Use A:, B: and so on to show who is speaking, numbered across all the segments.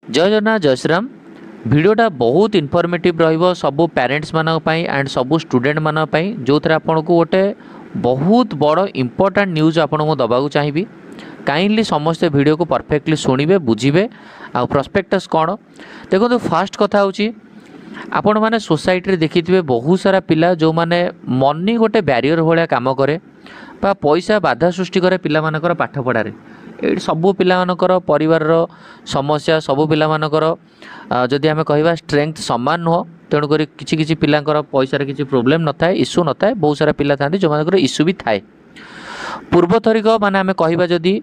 A: जय जगन्नाथ जय श्रीराम। भिडियोटा बहुत इनफॉर्मेटिव रहिबो सबु पेरेंट्स मानक पई एंड सबु स्टूडेंट मानक पई जो थरे आपन को गोटे बहुत बड़ इंपोर्टेंट न्यूज आपन को दबा को चाहिबी। काइंडली समस्त वीडियो को परफेक्टली सुनिबे बुझिबे आ प्रोस्पेक्टस कोन देखो। फास्ट कथा होची आपण माने सोसाइटी रे देखिथिबे बहुत सारा पिला जो माने मनी गोटे बैरियर भलिया काम करे बा पैसा बाधा सृष्टि करे पिला मानकर पाठ पढ़ारे। ये सबू पिलामानकर परिवार समस्या सबू पिलामानकर जदि आम कहिबा स्ट्रेंथ समान नुह तेणुक किसी किसी पिलांकर पैसार किसी प्रोब्लेम न थाए इश्यू न थाए बहुत सारा पिला था जो मानकर इश्यू भी थाए। पूर्व थरिक माने आम कहिबा जदि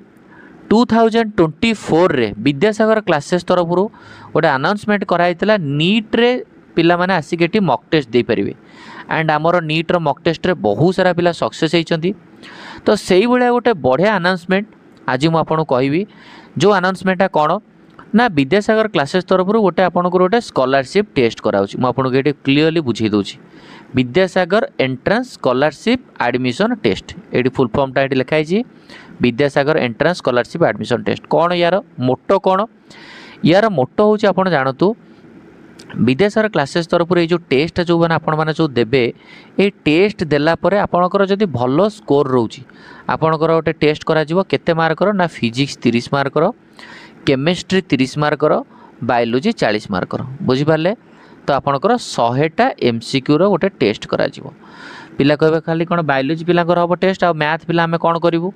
A: 2024 रे विद्यासागर क्लासेस तरफ गोटे अनाउंसमेंट कराइतला नीट रे पिला माने आसिक एटी मॉक टेस्ट दे परिबे एंड आमर नीट रो मॉक टेस्ट रे बहुत सारा पिला सक्सेस होइचंती। तो सेही भलिया गोटे बढ़िया अनाउंसमेंट आज मुझे आपको कहबी जो अनाउंसमेंटा कौन ना विद्यासागर क्लासेस तरफ गोटे आपको गोटे स्कॉलरशिप टेस्ट कराऊँ मुझे ये क्लीयरली बुझे दूसरी Vidyasagar entrance scholarship admission test ये फुल फॉर्मटा ये लिखाई Vidyasagar entrance scholarship admission test कौन यार मोटो कौन यार मोटो हूँ आप जानतु विद्यासागर क्लासेस तरफ जो टेस्ट जो मैंने आपण मैंने जो देवे ये टेस्ट देलापर आपणकर जदि भल स्कोर रोचे आपणकर गोटे टेस्ट करा केते मार्कर ना फिजिक्स 30 मार्कर केमिस्ट्री 30 मार्कर बायोलोजी 40 मार्कर बुझिपारे। तो आपणकर 100टा MCQ रो गोटे टेस्ट करा पिला कहबे खाली कौन बायोलोजी पिलांकर हम टेस्ट आ मैथ पिला आम कौन करूँ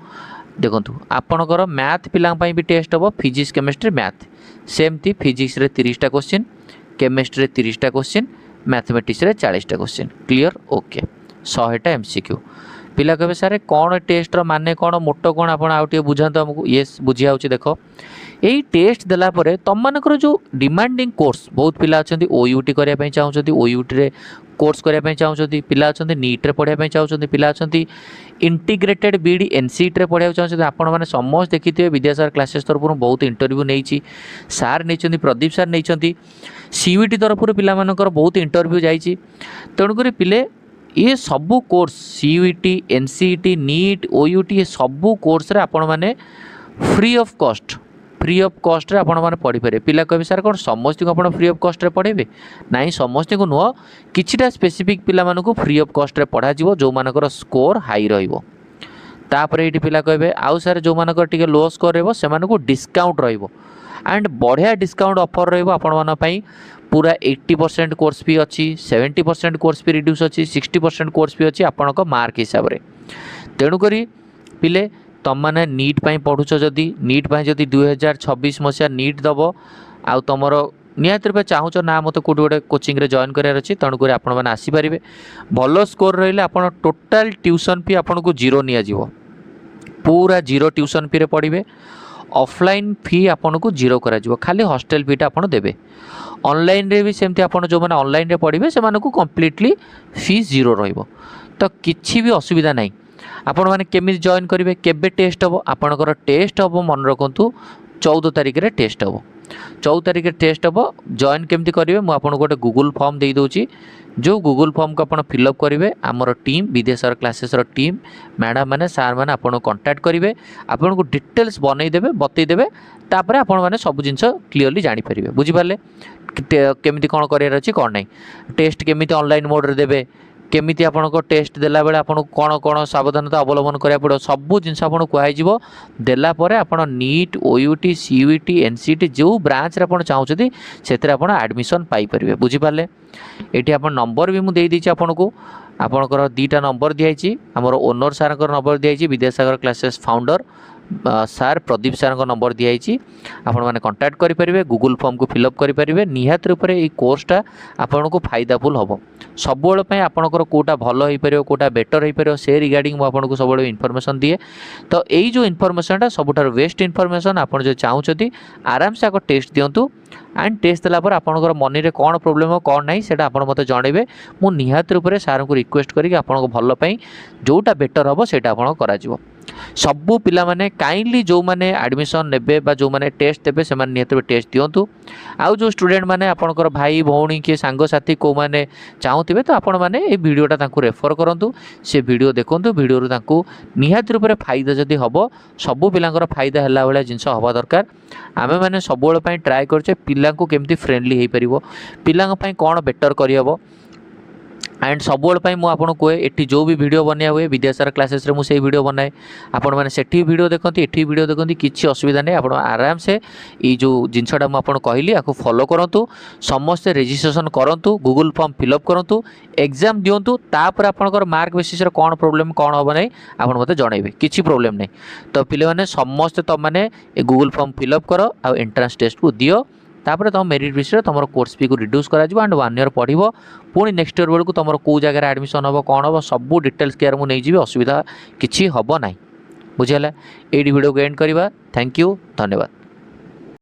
A: देखो आपणकर मैथ पिला भी टेस्ट हम फिजिक्स केमिस्ट्री मैथ सेमती फिजिक्स रे 30टा क्वेश्चन केमिस्ट्री 30टा क्वेश्चन मैथमेटिक्स रे 40टा क्वेश्चन क्लियर ओके 100टा MCQ पिला कहबे सारे कौन टेस्ट रो माने कौन मोटो कौन आप आउटे बुझातु हमको येस बुझिया होची देखो यही टेस्ट देला परे तम मानकर जो डिमांडिंग कोर्स बहुत पिला अछंती OUT करिया पई चाहउछंती OUT रे कोर्स करिया पई चाहउछंती पिला अछंती नीट रे पढिया पई चाहउछंती पिला अछंती इंटीग्रेटेड बीडी NCET रे पढिया चाहउछंती आपण माने समस्त देखिथिबे विद्यासागर क्लासेस तरफ बहुत इंटरव्यू नेइची सार नेइचंती प्रदीप सार नेइचंती CUET तरफ पिला मानकर बहुत इंटरव्यू जाइची तेणुकरी पिले ये सबू course CUET NCET NEET OUT ये सबू कोर्स रे आपण माने फ्री ऑफ कॉस्ट रे आपण माने पढ़ी पारे। पिला कहबे सर कौन समस्त को आपण फ्री ऑफ कॉस्ट रे पढ़ेबे नाई समस्त को नुह किछिटा स्पेसिफिक पिला मानकु फ्री ऑफ कॉस्ट रे पढ़ा जिवो जो मानकर स्कोर हाई रहिबो। तापर ये पिला कहबे आउ सर जो मानकर टिके लो स्कोर रहबो से मानकु डिस्काउंट रहिबो एंड बढ़िया डिस्काउंट ऑफर रहिबो आपण माना पई पूरा 80% कोर्स फी अच्छी 70% कोर्स फी रिड्यूस अच्छी 60% कोर्स फी अच्छी आपण को मार्क हिसाब रे। तेणुकरी पिले तुम मैंने नीट पाई पढ़ुच जदि नीट पाई जदि 2026 मसीहा नीट दब आउ तुमर निहाती रूपे चाहूच ना मत कौट गोटे कोचिंग रे जॉइन करार अच्छी तेणुक आपण मैंने आसीपारे भल स्कोर रही आप टोटाल ट्यूशन फी आपन को जीरो निया पूरा जीरो ट्यूशन फी रे पढ़े ऑफलाइन फी आपन को जीरो करा खाली हॉस्टल फीटा आपन देबे ऑनलाइन रे भी सेमती आपन जो माने ऑनलाइन रे पढ़े से मानकु कंप्लीटली फी जीरो रहिबो। तो किछि भी असुविधा नहीं आपण माने केमी जॉइन करेंगे केबे टेस्ट हम आपणकर टेस्ट हम मन रखु 14 तारिख रे टेस्ट हम 14 तारिख टेस्ट हम जॉइन केमती करेंगे मुझे आपको गोटे गूगल फॉर्म दे दूची जो गूगल फॉर्म को आप फिलअप करेंगे आमर team Vidyasagar classes team madam मैंने सार मैंने आपको कंटाक्ट करेंगे आपन को डिटेल्स बनईदेवे बतईदेवे तापर आपण मैंने सब जिन क्लीयरली जानीपारे बुझिपारे केमी कौन करार अच्छी कौन ना टेस्ट केमी ऑनलाइन मोड रे देवे केमिति आपनको टेस्ट देला बेले आपनको कौन कौन सावधानता अवलंबन करा पड़ो सबू जिनस आपको कहजिवो देला परे आपण नीट OUT CUET NCET जो ब्रांच रे आपण चाहउछथि सेतरे आपण एडमिशन पाई परिबे बुझिपाले। एठी आपण नंबर भी मु देई दिछि आपनको आपणकर 2टा नंबर दियाइछि हमर ओनर सारकर नंबर दियाइछि Vidyasagar classes founder sir Pradeep सार नंबर दिखाई आपण मैंने कंटाक्ट करेंगे गूगल फॉर्म को फिलअप करेंगे निहाती रूप से कोर्सटा आपन को फायदाफुल हम सब आपंकर कौटा भल हो पार कौटा बेटर हो पार से रिगार्डिंग मुझे सब इनफॉरमेशन दिए। तो यही जो इनफॉरमेशनटा सबुठ बेस्ट इनफॉरमेशन आपड़ जो चाहते आराम से आगे टेस्ट दिंतु एंड टेस्ट देलापर आपंकर मनी रे कौन प्रोब्लेम कौन ना से मत जनइबे मु निहाती रूप से सार को रिक्वेस्ट करके आपन भल जोटा बेटर हम से करा। सबू पिला माने काइंडली जो माने एडमिशन नेबे बा जो माने टेस्ट देबे से माने निहत टेस्ट दियंतु। आउ जो स्टूडेंट माने आपनकर भाई भौणी के सांग साथी को माने चाहुथिबे तो आपण माने ए वीडियोटा तांको रेफर करंतु, से वीडियो देखंतु, वीडियो रु तांको निहत रूप रे फायदा जदी हबो, सबू पिलांकर फायदा हला वाला जिंस हवा दरकार। आमे माने सबोळ पई ट्राई करछे पिला को केमती फ्रेंडली हेई परिबो, पिलांग पई कोन बेटर करि हबो। एंड सबुल मु आपको कहे एटी जो भी वीडियो बनया हुए विद्यासार क्लासेस रे मुझे वीडियो बनाए, आपण मैंने सेठी वीडियो देखते एटी वीडियो देखते किसी असुविधा नहीं। आप आराम से ये जो जिनसटा मुझे कहली आपको फॉलो करूँ, समस्ते रजिस्ट्रेशन करूँ, गूगल फॉर्म फिलअप करूँ, एग्जाम दिंतु, तापर आपंकर मार्क बेसिस कौन प्रोब्लेम कौन हम ना आप मत जनइबे, किसी प्रोब्लेम नहीं। तो पिले समस्ते तुम मैंने गूगल फॉर्म फिलअप कर आ एंट्रांस टेस्ट को दियो, तापर तुम मेरिट बेस तुम कोर्स फी को रिड्यूस कर एंड 1 ईयर पढ़ो, पुणी नेक्स्ट ईयर बेलू तुम कौ जगह एडमिशन हम कौन हम सब डिटेल्स केयर मुझे नहीं असुविधा किसी हम ना। बुझेगा ये वीडियो को एंड करवा। थैंक यू, धन्यवाद।